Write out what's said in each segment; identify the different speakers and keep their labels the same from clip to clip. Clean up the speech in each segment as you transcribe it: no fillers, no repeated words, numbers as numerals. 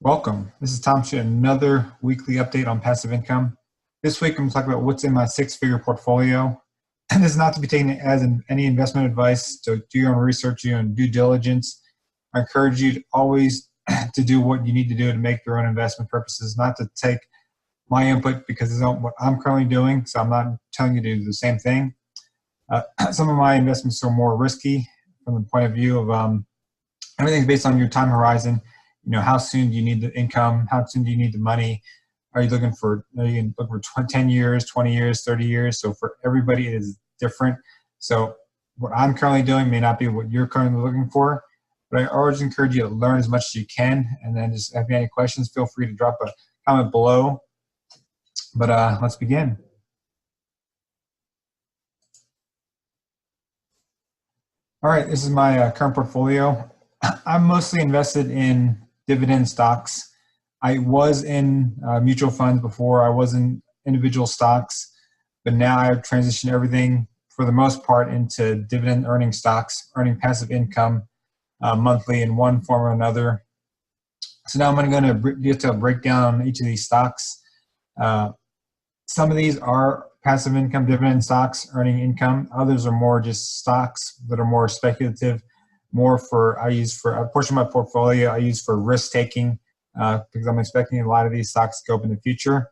Speaker 1: Welcome. This is Tom Shea, another weekly update on passive income. This week, I'm talking about what's in my six-figure portfolio. And this is not to be taken as any investment advice. So do your own research, do your own due diligence. I encourage you to always to do what you need to do to make your own investment purposes, not to take my input because it's not what I'm currently doing. So I'm not telling you to do the same thing. Some of my investments are more risky from the point of view of everything's based on your time horizon. You know, how soon do you need the income? How soon do you need the money? Are you looking for 10 years, 20 years, 30 years? So for everybody, it is different. So what I'm currently doing may not be what you're currently looking for, but I always encourage you to learn as much as you can. And then just if you have any questions, feel free to drop a comment below. But let's begin. All right, this is my current portfolio. I'm mostly invested in dividend stocks. I was in mutual funds before. I was in individual stocks, but now I've transitioned everything for the most part into dividend earning stocks, earning passive income monthly in one form or another. So now I'm going to get to break down each of these stocks. Some of these are passive income dividend stocks earning income. Others are more just stocks that are more speculative. I use for a portion of my portfolio, I use for risk taking because I'm expecting a lot of these stocks to go up in the future.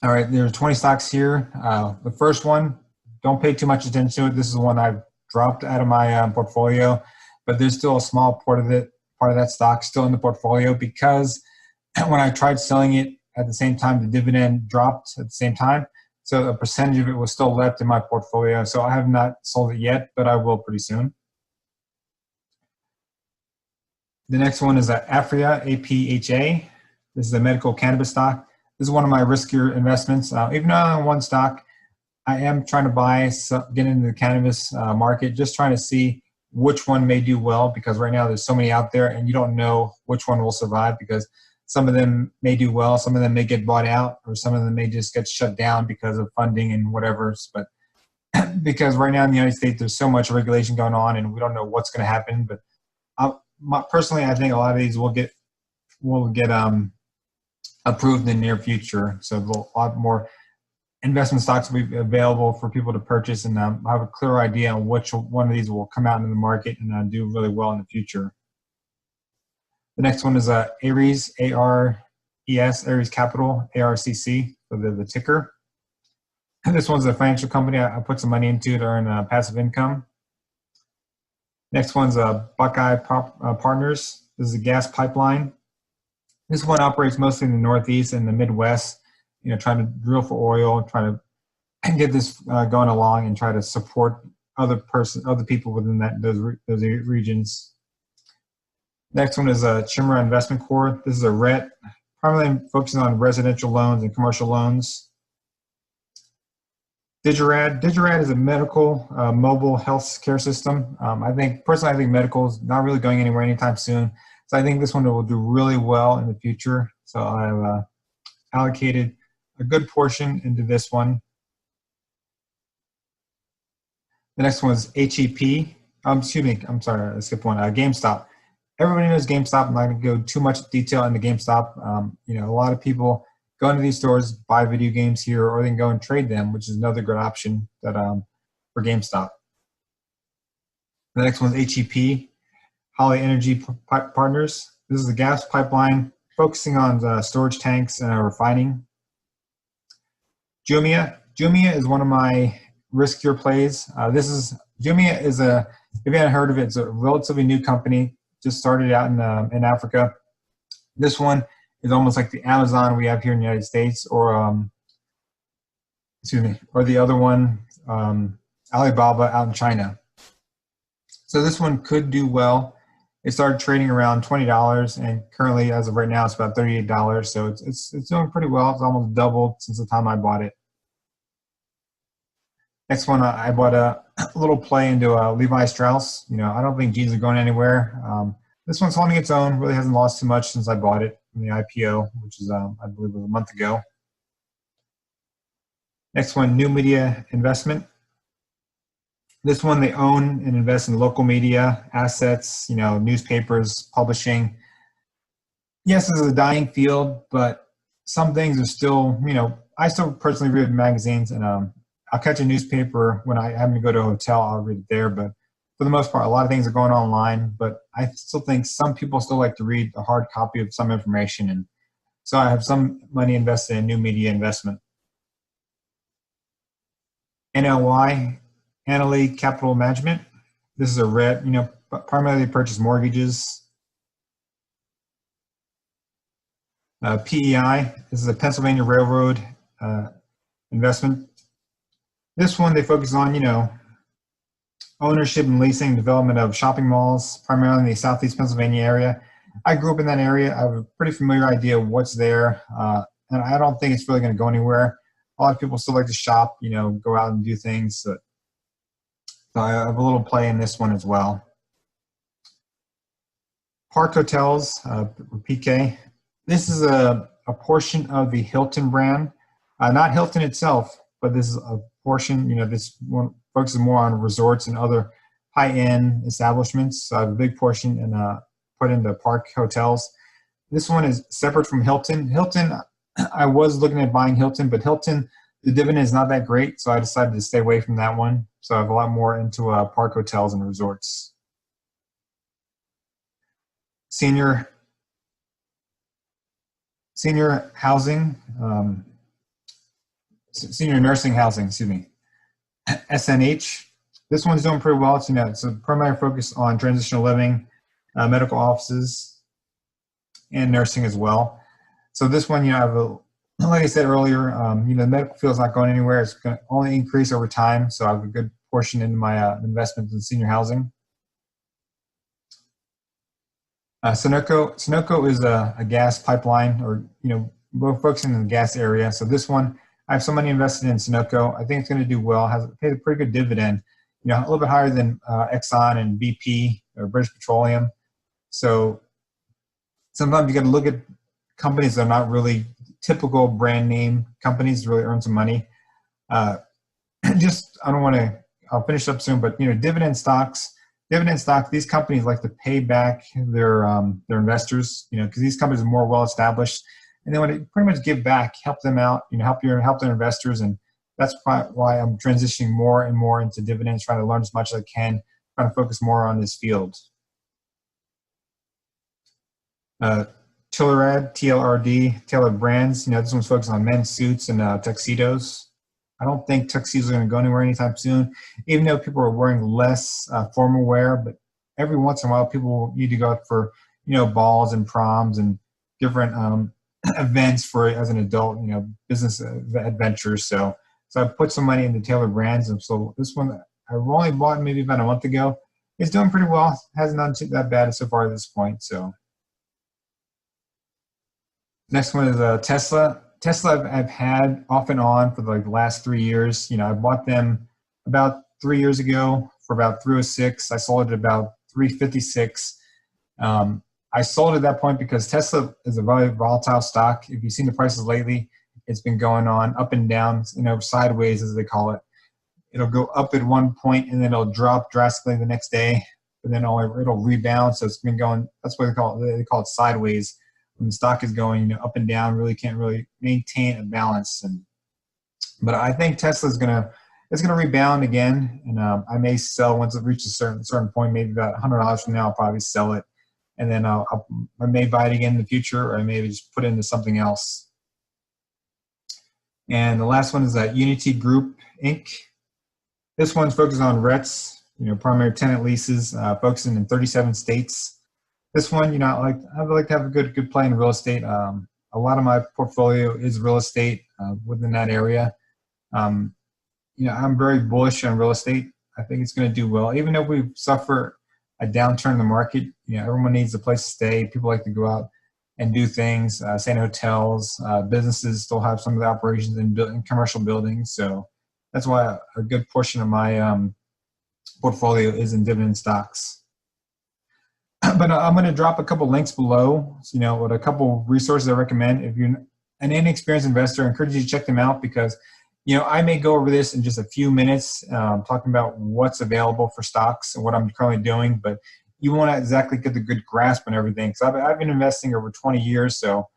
Speaker 1: All right, there are 20 stocks here. The first one, don't pay too much attention to it. This is one I've dropped out of my portfolio, but there's still a small part of that stock still in the portfolio because when I tried selling it at the same time, the dividend dropped at the same time. So a percentage of it was still left in my portfolio. So I have not sold it yet, but I will pretty soon. The next one is Aphria, APHA. This is a medical cannabis stock. This is one of my riskier investments. Even though I own one stock, I am trying to get into the cannabis market, just trying to see which one may do well because right now there's so many out there and you don't know which one will survive because some of them may do well, some of them may get bought out, or some of them may just get shut down because of funding and whatever. But because right now in the United States, there's so much regulation going on and we don't know what's going to happen. But personally, I think a lot of these will get approved in the near future. So a lot more investment stocks will be available for people to purchase and have a clear idea on which one of these will come out into the market and do really well in the future. The next one is Ares, A-R-E-S, Ares Capital, ARCC, for the ticker. And this one's a financial company I put some money into to earn passive income. Next one's Buckeye Partners. This is a gas pipeline. This one operates mostly in the Northeast and the Midwest, you know, trying to drill for oil, trying to get this going along and try to support other people within those regions. Next one is Chimera Investment Corp. This is a REIT, primarily focusing on residential loans and commercial loans. Digirad is a medical mobile health care system. I think medical is not really going anywhere anytime soon. So I think this one will do really well in the future. So I've allocated a good portion into this one. The next one is HEP. Excuse me, I'm sorry, I skipped one. GameStop. Everybody knows GameStop. I'm not going to go too much detail into GameStop. You know, a lot of people go into these stores, buy video games here, or they can go and trade them, which is another good option that for GameStop. The next one is HEP, Holly Energy Partners. This is a gas pipeline focusing on storage tanks and refining. Jumia is one of my riskier plays. Jumia is if you haven't heard of it, it's a relatively new company. Just started out in Africa. This one is almost like the Amazon we have here in the United States, or the other one, Alibaba out in China. So this one could do well. It started trading around $20, and currently, as of right now, it's about $38. So it's doing pretty well. It's almost doubled since the time I bought it. Next one, I bought a little play into Levi Strauss. You know, I don't think jeans are going anywhere. This one's holding its own. Really hasn't lost too much since I bought it from the IPO, which is I believe was a month ago. Next one, New Media Investment. This one, they own and invest in local media assets, you know, newspapers, publishing. Yes, this is a dying field, but some things are still, I still personally read magazines, and I'll catch a newspaper when I happen to go to a hotel. I'll read it there, but for the most part, a lot of things are going online. But I still think some people still like to read a hard copy of some information, and so I have some money invested in new media investment. NLY, Annaly Capital Management. This is a red, primarily purchase mortgages. PEI, this is a Pennsylvania Railroad investment. This one, they focus on, ownership and leasing, development of shopping malls, primarily in the Southeast Pennsylvania area. I grew up in that area. I have a pretty familiar idea of what's there, and I don't think it's really going to go anywhere. A lot of people still like to shop, go out and do things. So I have a little play in this one as well. Park Hotels, PK. This is a portion of the Hilton brand, not Hilton itself, but this is a portion, this one focuses more on resorts and other high-end establishments. So I have a big portion and put into Park Hotels. This one is separate from Hilton. Hilton, I was looking at buying Hilton, but Hilton, the dividend is not that great, so I decided to stay away from that one. So I have a lot more into Park Hotels and resorts. Senior housing, senior nursing housing, excuse me, SNH. This one's doing pretty well. It's a primary focus on transitional living, medical offices, and nursing as well. So this one, I have like I said earlier, the medical field's not going anywhere. It's going to only increase over time. So I have a good portion in my investments in senior housing. Sunoco is a gas pipeline, or, we're focusing on the gas area. So this one, I have some money invested in Sunoco. I think it's going to do well. Has paid a pretty good dividend, a little bit higher than Exxon and BP or British Petroleum. So sometimes you got to look at companies that are not really typical brand name companies to really earn some money. I don't want to, I'll finish up soon, but dividend stocks, these companies like to pay back their investors, because these companies are more well established, and they want to pretty much give back, help them out, help their investors, and that's why I'm transitioning more and more into dividends, trying to learn as much as I can, trying to focus more on this field. Tillerad, TLRD, Tailored Brands. This one's focused on men's suits and tuxedos. I don't think tuxedos are going to go anywhere anytime soon, even though people are wearing less formal wear. But every once in a while, people need to go out for, balls and proms and different events for as an adult, business adventures. So I put some money into Tailored Brands, and so this one I only bought maybe about a month ago. It's doing pretty well. Hasn't done that bad so far at this point. So next one is Tesla. Tesla I've had off and on for the last 3 years. I bought them about 3 years ago for about 306. I sold it at about 356. I sold at that point because Tesla is a very volatile stock. If you've seen the prices lately, it's been going on up and down, sideways as they call it. It'll go up at one point and then it'll drop drastically the next day, but then it'll rebound. So it's been going. That's what they call it sideways. When the stock is going up and down, really can't really maintain a balance. But I think Tesla's gonna rebound again, and I may sell once it reaches a certain point, maybe about $100 from now. I'll probably sell it, and then I may buy it again in the future, or I may just put it into something else. And the last one is Unity Group Inc. This one's focused on REITs, primary tenant leases, focusing in 37 states. This one, I would like to have a good play in real estate. A lot of my portfolio is real estate within that area. I'm very bullish on real estate. I think it's going to do well, even if we suffer a downturn in the market. Everyone needs a place to stay. People like to go out and do things. Stay in hotels. Businesses still have some of the operations in commercial buildings. So that's why a good portion of my portfolio is in dividend stocks. But I'm going to drop a couple links below, with a couple resources I recommend. If you're an inexperienced investor, I encourage you to check them out because, I may go over this in just a few minutes, talking about what's available for stocks and what I'm currently doing. But you won't exactly get the good grasp on everything. Because I've been investing over 20 years, so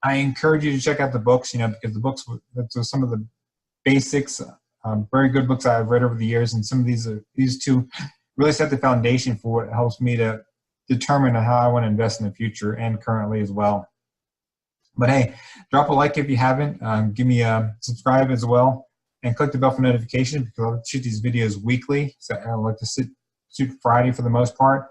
Speaker 1: I encourage you to check out the books, because the books, those are some of the basics, very good books I've read over the years, and some of these two really set the foundation for what helps me to determine how I want to invest in the future and currently as well. But hey, drop a like if you haven't. Give me a subscribe as well, and click the bell for notification because I'll shoot these videos weekly. So I like to shoot Friday for the most part.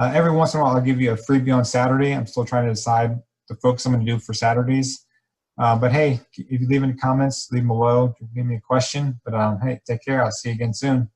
Speaker 1: Every once in a while, I'll give you a freebie on Saturday. I'm still trying to decide the focus I'm going to do for Saturdays. But hey, if you leave any comments, leave them below. Give me a question. But hey, take care. I'll see you again soon.